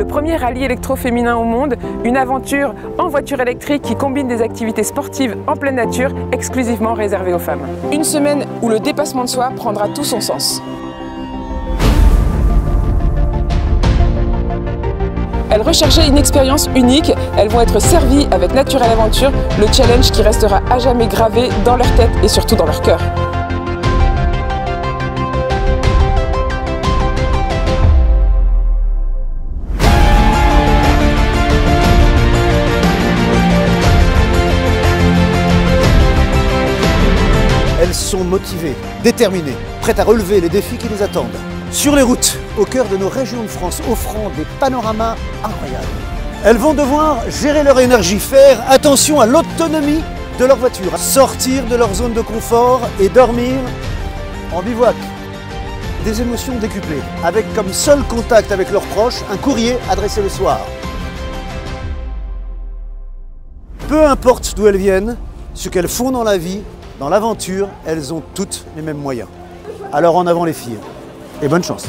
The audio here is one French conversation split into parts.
le premier rallye électro-féminin au monde, une aventure en voiture électrique qui combine des activités sportives en pleine nature exclusivement réservées aux femmes. Une semaine où le dépassement de soi prendra tout son sens. Elles recherchaient une expérience unique, elles vont être servies avec Naturelle Aventure, le challenge qui restera à jamais gravé dans leur tête et surtout dans leur cœur. Elles sont motivées, déterminées, prêtes à relever les défis qui les attendent. Sur les routes, au cœur de nos régions de France, offrant des panoramas incroyables. Elles vont devoir gérer leur énergie, faire attention à l'autonomie de leur voiture, sortir de leur zone de confort et dormir en bivouac. Des émotions décuplées, avec comme seul contact avec leurs proches un courrier adressé le soir. Peu importe d'où elles viennent, ce qu'elles font dans la vie, dans l'aventure, elles ont toutes les mêmes moyens. Alors en avant les filles, et bonne chance.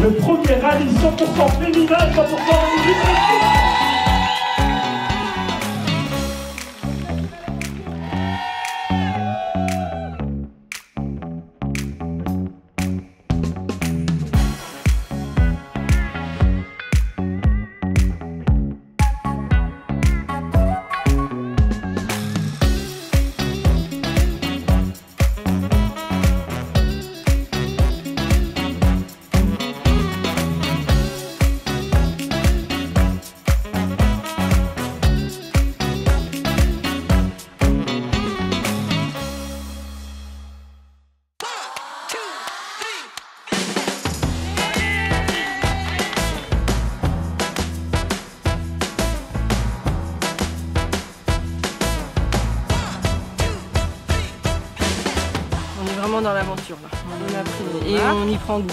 Le premier rallye 100% féminin, 100% féminin. Vraiment dans l'aventure là. On a pris et on y prend goût.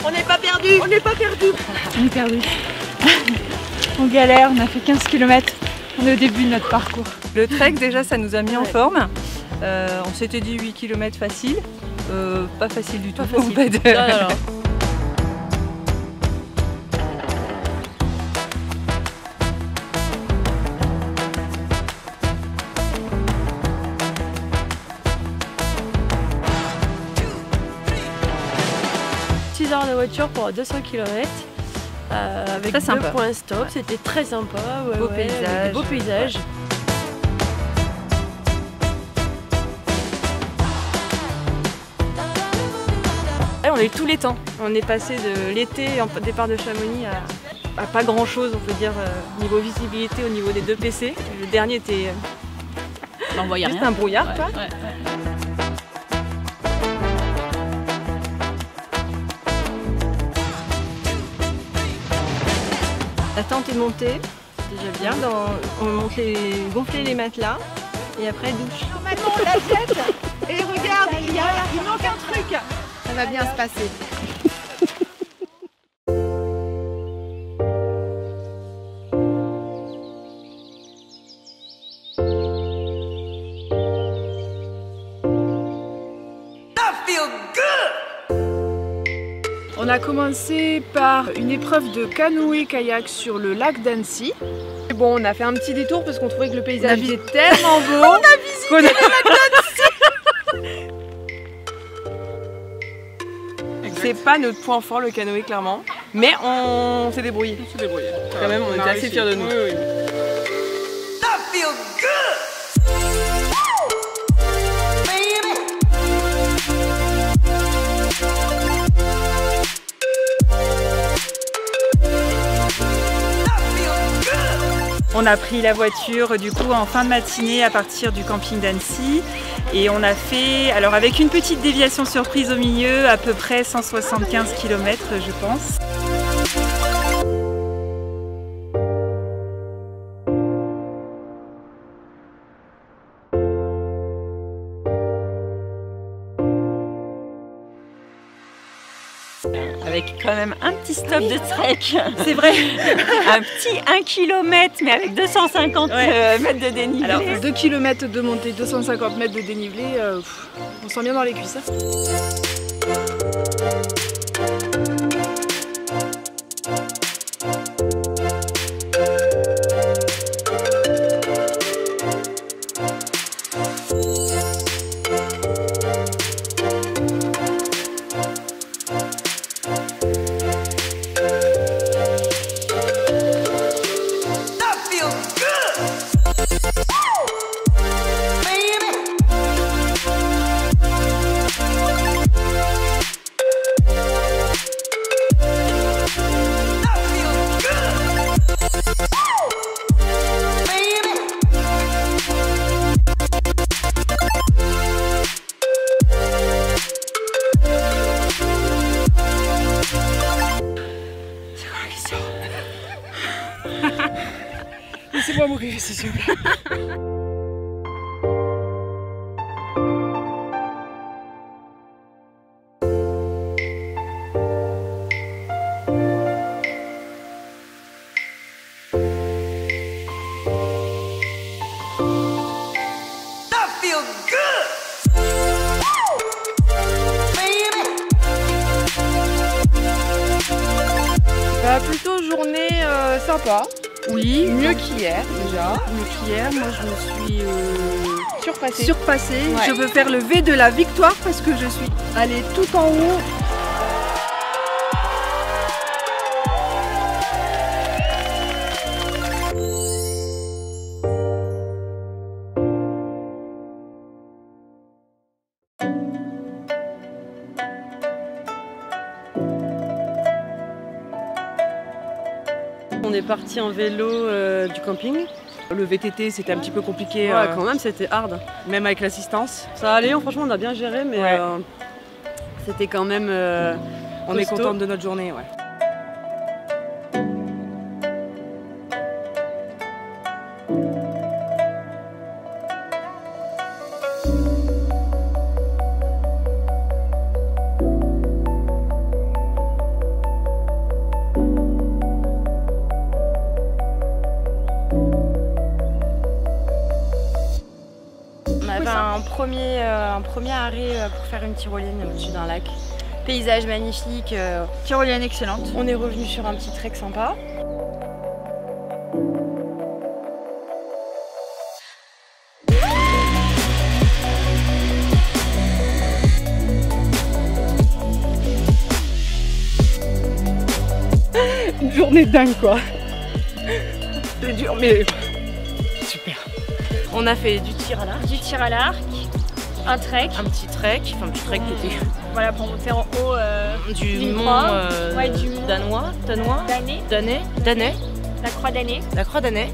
On n'est pas perdu. On n'est pas perdu. On est perdu. On galère, on a fait 15 km. On est au début de notre parcours. Le trek déjà ça nous a mis en forme. On s'était dit 8 km facile. Pas facile du tout. Pas facile. Non. 6 heures de voiture pour 200 km. Avec très sympa. 2 points stop, c'était très sympa. Beau paysage. Avec des beaux paysages. On a eu tous les temps. On est passé de l'été en départ de Chamonix à pas grand chose, on peut dire, niveau visibilité au niveau des 2 PC. Le dernier était juste un brouillard. Quoi. La tente est montée, c'est déjà bien. On gonflait les matelas et après douche. Maintenant on la jette et regarde, il manque un truc. Ça va bien se passer. I feel good. On a commencé par une épreuve de canoë-kayak sur le lac d'Annecy. Bon, on a fait un petit détour parce qu'on trouvait que le paysage était Tellement beau. On a visité le lac d'Annecy. C'est pas notre point fort le canoë clairement, mais on s'est débrouillé. On s'est débrouillé. Quand même, on était assez fiers de nous. Oui, oui. On a pris la voiture du coup en fin de matinée à partir du camping d'Annecy et on a fait, alors avec une petite déviation surprise au milieu, à peu près 175 km je pense. Avec quand même un petit stop de trek. C'est vrai. Un petit 1 km mais avec 250 mètres de dénivelé. Alors 2 km de montée, 250 mètres de dénivelé, on sent bien dans les cuisses. Laissez-moi mourir ici, s'il vous plaît. Plutôt journée sympa. Oui, Mieux qu'hier déjà. mieux qu'hier. Moi, je me suis Surpassée. Ouais. Je veux faire le V de la victoire parce que je suis allée tout en haut. On est parti en vélo du camping. Le VTT c'était un petit peu compliqué. Ouais, quand même c'était hard. Même avec l'assistance. Ça allait, franchement on a bien géré, mais Ouais. c'était quand même. On est costaud. contente de notre journée, ouais. On avait un premier arrêt pour faire une tyrolienne au-dessus d'un lac. Paysage magnifique. Tyrolienne excellente. On est revenu sur un petit trek sympa. Une journée dingue quoi. C'est dur mais super. On a fait du tir à l'arc. Du tir à l'arc, un trek. Un petit trek qui était Voilà, pour monter en haut du d'une mont croix. Ouais, du mont danois, d'année, la croix d'année. la croix d'année.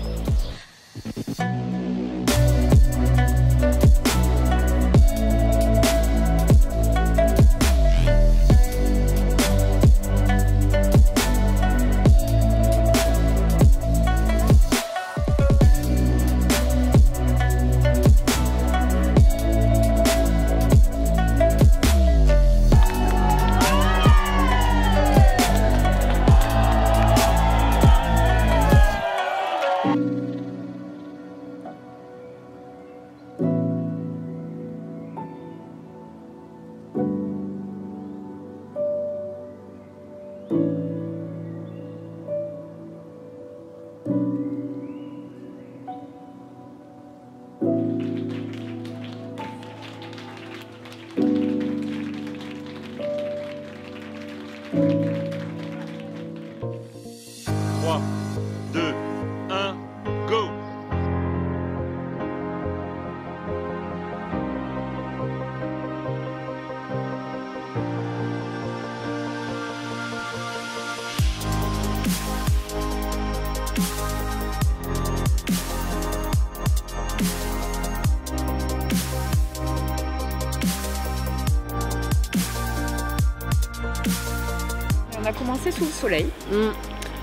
On a commencé sous le soleil.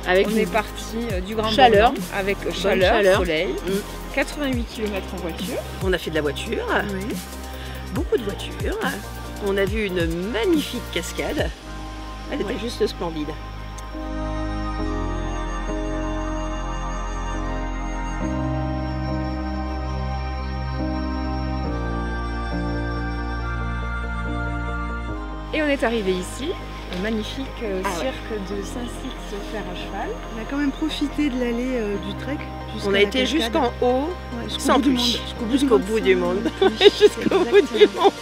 Avec on est parti du Grand chaleur, Bornand, avec chaleur, soleil. 88 km en voiture. On a fait de la voiture, beaucoup de voitures. On a vu une magnifique cascade. Elle était juste splendide. Et on est arrivé ici, un magnifique cirque de Saint-Cyr à cheval. On a quand même profité de l'allée du trek. On a été jusqu'en haut, sans pluie, jusqu'au bout du monde. Oui, Jusqu'au bout du monde.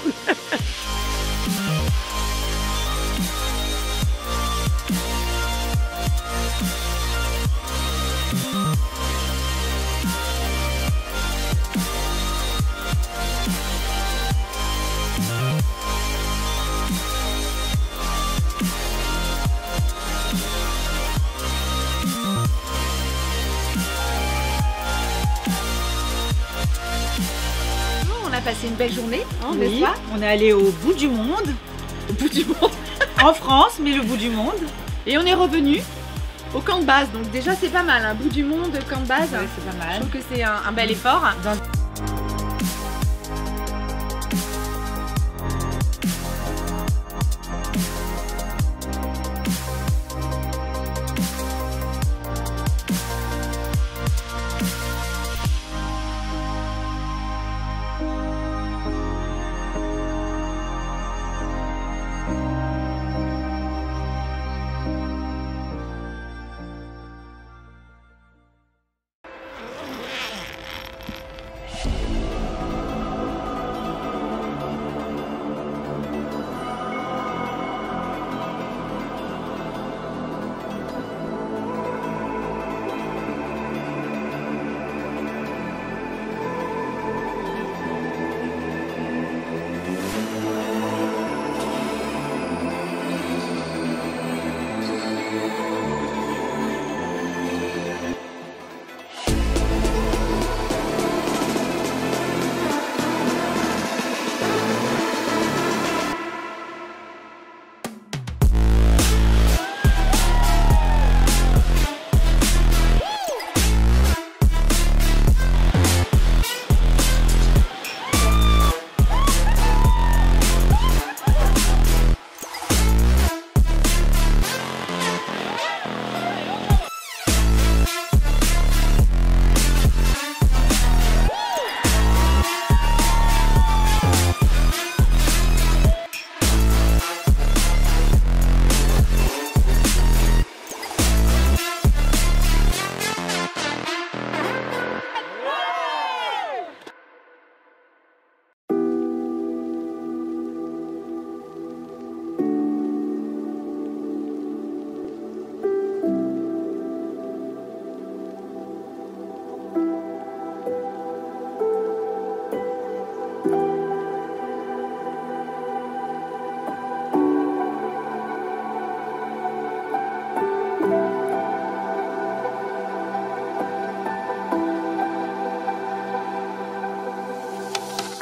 On a passé une belle journée, n'est-ce pas? On est allé au bout du monde. Au bout du monde. En France, mais le bout du monde. Et on est revenu au camp de base. Donc déjà c'est pas mal, un bout du monde, camp de base. Ouais, c'est pas mal. Je trouve que c'est un bel effort.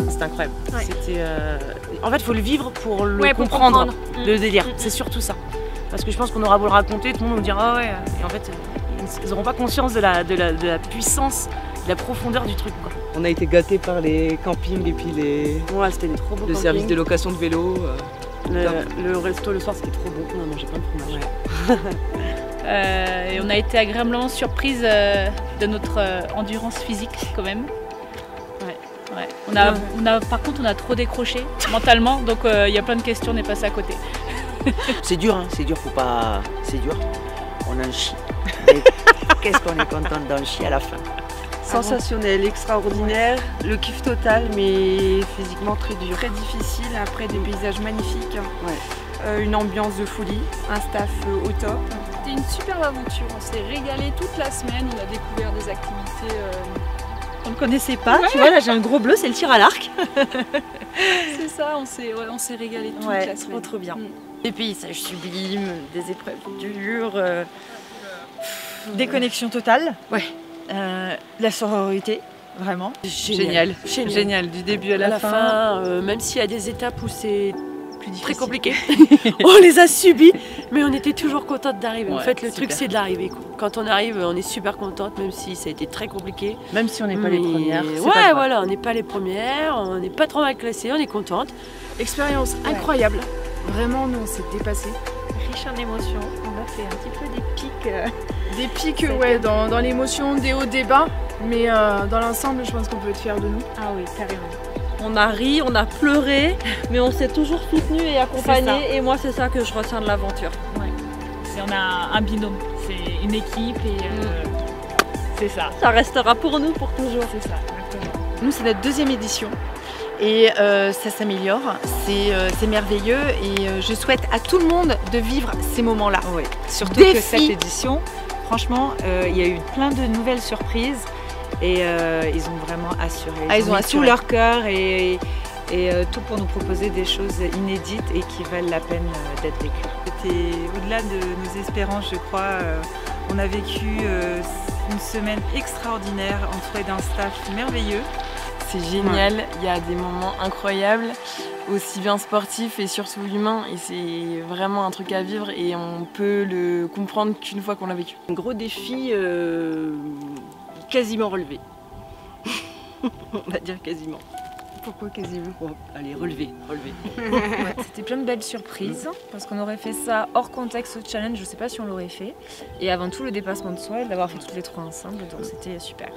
C'est incroyable. C'était, en fait, il faut le vivre pour le comprendre, le délire. C'est surtout ça. Parce que je pense qu'on aura beau le raconter, tout le monde nous dira ah ouais. Et en fait, ils n'auront pas conscience de la puissance, de la profondeur du truc, quoi. On a été gâtés par les campings et puis c'était des trop beaux le service de location de vélo. Le resto le soir, c'était trop bon. On a mangé plein de fromage. Et on a été agréablement surprise de notre endurance physique quand même. Par contre, on a trop décroché mentalement, donc il y a plein de questions, on est passé à côté. C'est dur, hein, c'est dur, faut pas. C'est dur. On en chie. Qu'est-ce qu'on est content d'en chier à la fin. Sensationnel, extraordinaire, le kiff total, mais physiquement très dur. Très difficile, après des paysages magnifiques, une ambiance de folie, un staff au top. C'était une superbe aventure, on s'est régalé toute la semaine, on a découvert des activités on ne connaissait pas, tu vois là j'ai un gros bleu, c'est le tir à l'arc. C'est ça, on s'est régalé toute la semaine. Trop bien. Des paysages sublimes, des épreuves dures. Déconnexion totale. La sororité, vraiment. Génial, du début à la fin. Même s'il y a des étapes où c'est plus difficiles. Très compliqués. On les a subis, mais on était toujours contente d'arriver. En fait, le truc, c'est de l'arriver. Quand on arrive, on est super contente, même si ça a été très compliqué. Même si on n'est pas les premières. Ouais, voilà, on n'est pas les premières, on n'est pas trop mal classées, on est contente. Expérience incroyable. Vraiment, nous, on s'est dépassés. Riche en émotions. On a fait un petit peu des pics. Des pics, ouais, dans l'émotion, des hauts, des bas. Mais dans l'ensemble, je pense qu'on peut être fiers de nous. Ah oui, carrément. On a ri, on a pleuré, mais on s'est toujours soutenu et accompagné. Et moi, c'est ça que je retiens de l'aventure. Ouais. On a un binôme, c'est une équipe et c'est ça. Ça restera pour nous pour toujours. C'est ça, exactement. Nous, c'est notre 2e édition. Et ça s'améliore, c'est merveilleux et je souhaite à tout le monde de vivre ces moments-là. Oui. Surtout que cette édition, franchement, il y a eu plein de nouvelles surprises et ils ont vraiment assuré. Ils ont mis tout leur cœur et tout pour nous proposer des choses inédites et qui valent la peine d'être vécues. C'était au-delà de nos espérances, je crois. On a vécu une semaine extraordinaire entourée d'un staff merveilleux. C'est génial, il y a des moments incroyables, aussi bien sportifs et surtout humains, et c'est vraiment un truc à vivre et on peut le comprendre qu'une fois qu'on l'a vécu. Un gros défi quasiment relevé. On va dire quasiment. Pourquoi quasiment? Bon, allez, relevé. Ouais, c'était plein de belles surprises, parce qu'on aurait fait ça hors contexte au challenge, je sais pas si on l'aurait fait. Et avant tout le dépassement de soi et d'avoir fait toutes les 3 ensemble, donc c'était super.